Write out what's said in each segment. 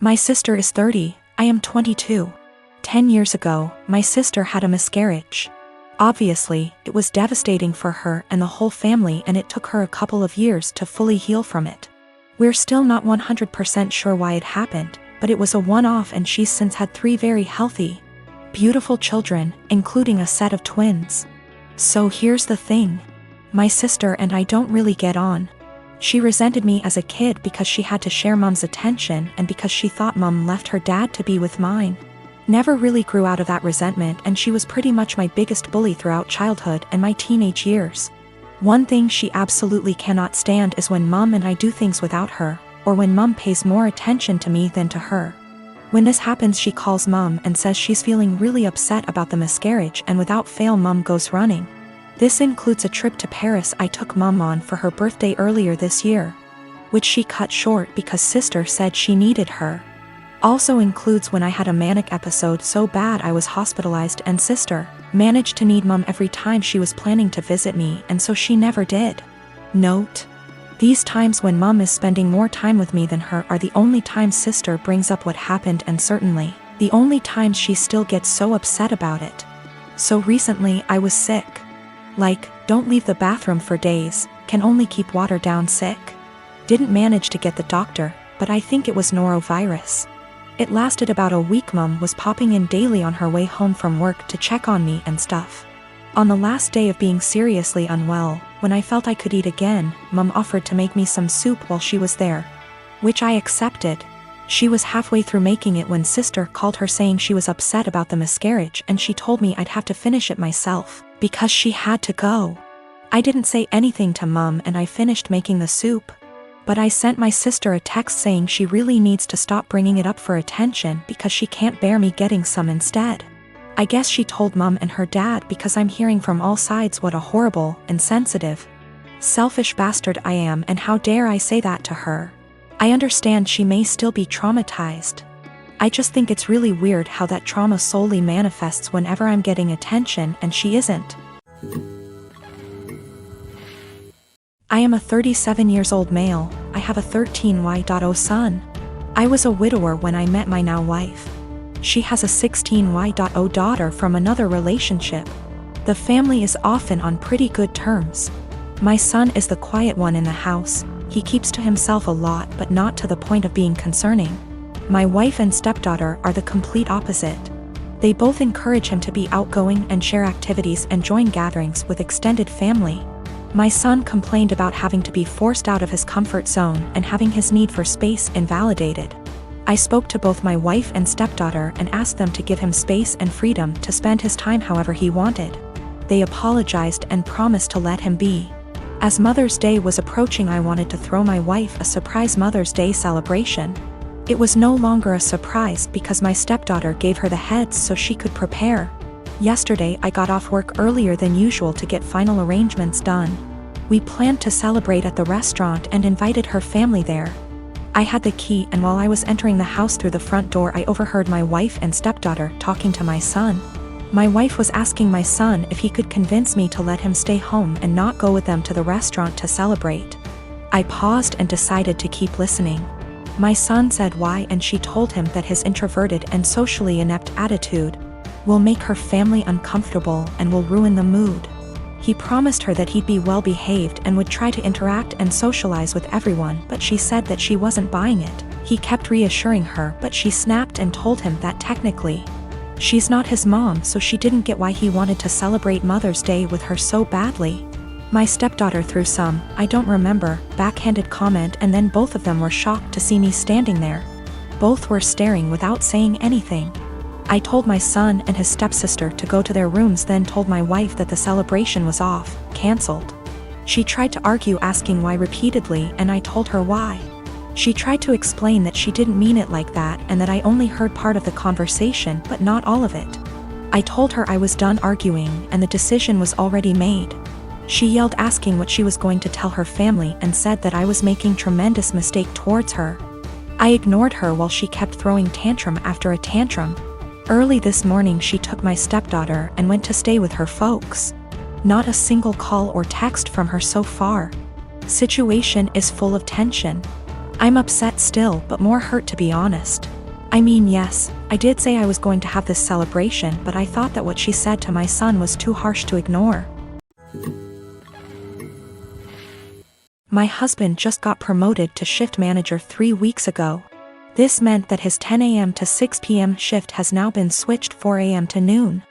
My sister is 30, I am 22. 10 years ago, my sister had a miscarriage. Obviously, it was devastating for her and the whole family, and it took her a couple of years to fully heal from it. We're still not 100% sure why it happened, but it was a one-off, and she's since had 3 very healthy, beautiful children, including a set of twins. So here's the thing. My sister and I don't really get on. She resented me as a kid because she had to share Mom's attention and because she thought Mom left her dad to be with mine. Never really grew out of that resentment, and she was pretty much my biggest bully throughout childhood and my teenage years. One thing she absolutely cannot stand is when Mom and I do things without her, or when Mom pays more attention to me than to her. When this happens, she calls Mom and says she's feeling really upset about the miscarriage, and without fail Mom goes running. This includes a trip to Paris I took Mom on for her birthday earlier this year, which she cut short because sister said she needed her. Also includes when I had a manic episode so bad I was hospitalized, and sister managed to need Mom every time she was planning to visit me, and so she never did. Note: these times when Mom is spending more time with me than her are the only times sister brings up what happened, and certainly the only times she still gets so upset about it. So recently I was sick. Like, don't leave the bathroom for days, can only keep water down sick. Didn't manage to get the doctor, but I think it was norovirus. It lasted about a week. Mom was popping in daily on her way home from work to check on me and stuff. On the last day of being seriously unwell, when I felt I could eat again, Mom offered to make me some soup while she was there, which I accepted. She was halfway through making it when sister called her saying she was upset about the miscarriage, and she told me I'd have to finish it myself because she had to go. I didn't say anything to Mom and I finished making the soup. But I sent my sister a text saying she really needs to stop bringing it up for attention because she can't bear me getting some instead. I guess she told Mom and her dad because I'm hearing from all sides what a horrible, insensitive, selfish bastard I am, and how dare I say that to her. I understand she may still be traumatized. I just think it's really weird how that trauma solely manifests whenever I'm getting attention and she isn't. I am a 37 years old male. I have a 13-year-old son. I was a widower when I met my now wife. She has a 16-year-old daughter from another relationship. The family is often on pretty good terms. My son is the quiet one in the house. He keeps to himself a lot, but not to the point of being concerning. My wife and stepdaughter are the complete opposite. They both encourage him to be outgoing and share activities and join gatherings with extended family. My son complained about having to be forced out of his comfort zone and having his need for space invalidated. I spoke to both my wife and stepdaughter and asked them to give him space and freedom to spend his time however he wanted. They apologized and promised to let him be. As Mother's Day was approaching, I wanted to throw my wife a surprise Mother's Day celebration. It was no longer a surprise because my stepdaughter gave her the heads so she could prepare. Yesterday I got off work earlier than usual to get final arrangements done. We planned to celebrate at the restaurant and invited her family there. I had the key, and while I was entering the house through the front door I overheard my wife and stepdaughter talking to my son. My wife was asking my son if he could convince me to let him stay home and not go with them to the restaurant to celebrate. I paused and decided to keep listening. My son said why, and she told him that his introverted and socially inept attitude will make her family uncomfortable and will ruin the mood. He promised her that he'd be well behaved and would try to interact and socialize with everyone, but she said that she wasn't buying it. He kept reassuring her, but she snapped and told him that technically she's not his mom, so she didn't get why he wanted to celebrate Mother's Day with her so badly. My stepdaughter threw some, I don't remember, backhanded comment, and then both of them were shocked to see me standing there. Both were staring without saying anything. I told my son and his stepsister to go to their rooms, then told my wife that the celebration was off, cancelled. She tried to argue, asking why repeatedly, and I told her why. She tried to explain that she didn't mean it like that and that I only heard part of the conversation but not all of it. I told her I was done arguing and the decision was already made. She yelled, asking what she was going to tell her family, and said that I was making tremendous mistake towards her. I ignored her while she kept throwing tantrum after a tantrum. Early this morning she took my stepdaughter and went to stay with her folks. Not a single call or text from her so far. Situation is full of tension. I'm upset still, but more hurt to be honest. I mean, yes, I did say I was going to have this celebration, but I thought that what she said to my son was too harsh to ignore. My husband just got promoted to shift manager 3 weeks ago. This meant that his 10 a.m. to 6 p.m. shift has now been switched 4 a.m. to noon.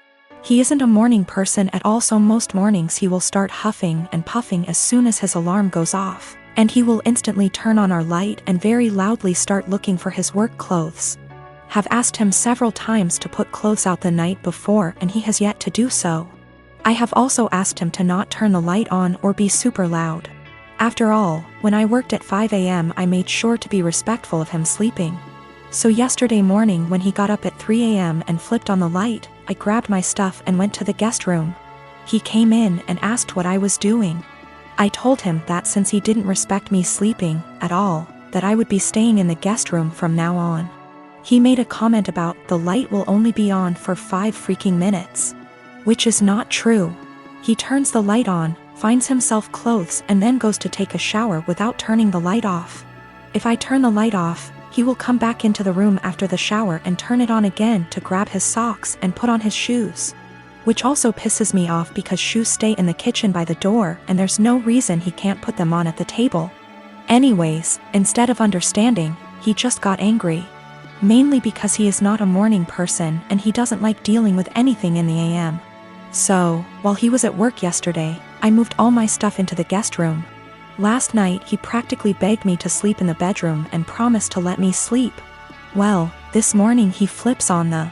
He isn't a morning person at all, so most mornings he will start huffing and puffing as soon as his alarm goes off, and he will instantly turn on our light and very loudly start looking for his work clothes. Have asked him several times to put clothes out the night before, and he has yet to do so. I have also asked him to not turn the light on or be super loud. After all, when I worked at 5 a.m. I made sure to be respectful of him sleeping. So yesterday morning when he got up at 3 a.m. and flipped on the light, I grabbed my stuff and went to the guest room. He came in and asked what I was doing. I told him that since he didn't respect me sleeping at all, that I would be staying in the guest room from now on. He made a comment about the light will only be on for 5 freaking minutes. Which is not true. He turns the light on, finds himself clothes, and then goes to take a shower without turning the light off. If I turn the light off, he will come back into the room after the shower and turn it on again to grab his socks and put on his shoes. Which also pisses me off because shoes stay in the kitchen by the door and there's no reason he can't put them on at the table. Anyways, instead of understanding, he just got angry. Mainly because he is not a morning person and he doesn't like dealing with anything in the AM. So, while he was at work yesterday, I moved all my stuff into the guest room. Last night he practically begged me to sleep in the bedroom and promised to let me sleep. Well, this morning he flips on the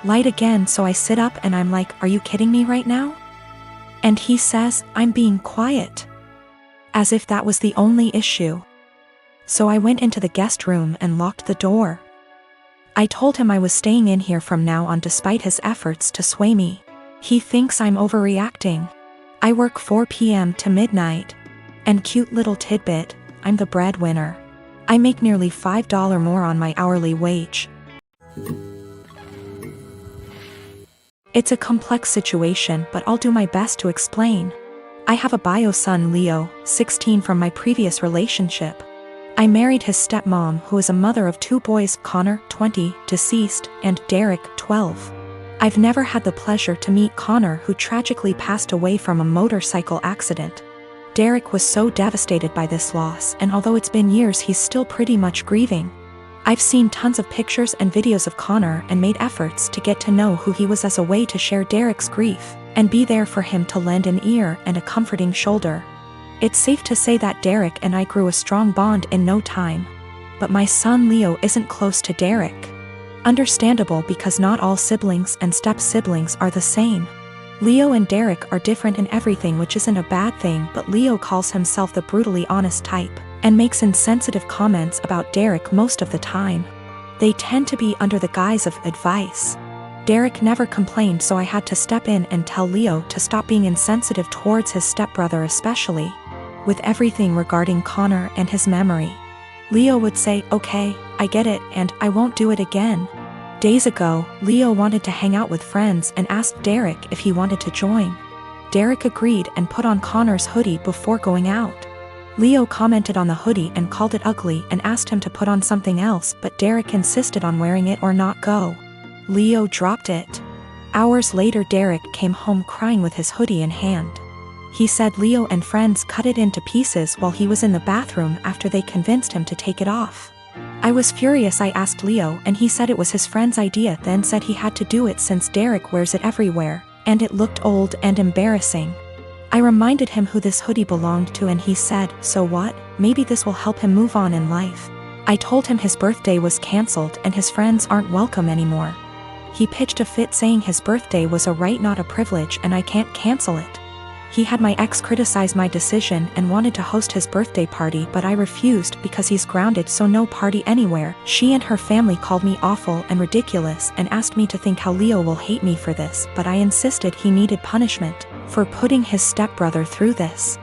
light again, so I sit up and I'm like, are you kidding me right now? And he says, I'm being quiet. As if that was the only issue. So I went into the guest room and locked the door. I told him I was staying in here from now on despite his efforts to sway me. He thinks I'm overreacting. I work 4 p.m. to midnight. And cute little tidbit, I'm the breadwinner. I make nearly $5 more on my hourly wage. It's a complex situation, but I'll do my best to explain. I have a bio son Leo, 16 from my previous relationship. I married his stepmom, who is a mother of 2 boys, Connor, 20, deceased, and Derek, 12. I've never had the pleasure to meet Connor, who tragically passed away from a motorcycle accident. Derek was so devastated by this loss, and although it's been years, he's still pretty much grieving. I've seen tons of pictures and videos of Connor and made efforts to get to know who he was as a way to share Derek's grief, and be there for him to lend an ear and a comforting shoulder. It's safe to say that Derek and I grew a strong bond in no time. But my son Leo isn't close to Derek. Understandable, because not all siblings and step-siblings are the same. Leo and Derek are different in everything, which isn't a bad thing, but Leo calls himself the brutally honest type, and makes insensitive comments about Derek most of the time. They tend to be under the guise of advice. Derek never complained, so I had to step in and tell Leo to stop being insensitive towards his stepbrother, especially with everything regarding Connor and his memory. Leo would say, okay, I get it, and I won't do it again. Days ago, Leo wanted to hang out with friends and asked Derek if he wanted to join. Derek agreed and put on Connor's hoodie before going out. Leo commented on the hoodie and called it ugly and asked him to put on something else, but Derek insisted on wearing it or not go. Leo dropped it. Hours later, Derek came home crying with his hoodie in hand. He said Leo and friends cut it into pieces while he was in the bathroom after they convinced him to take it off. I was furious. I asked Leo and he said it was his friend's idea, then said he had to do it since Derek wears it everywhere, and it looked old and embarrassing. I reminded him who this hoodie belonged to and he said, so what, maybe this will help him move on in life. I told him his birthday was cancelled and his friends aren't welcome anymore. He pitched a fit saying his birthday was a right, not a privilege, and I can't cancel it. He had my ex criticize my decision and wanted to host his birthday party, but I refused because he's grounded, so no party anywhere. She and her family called me awful and ridiculous and asked me to think how Leo will hate me for this, but I insisted he needed punishment for putting his stepbrother through this.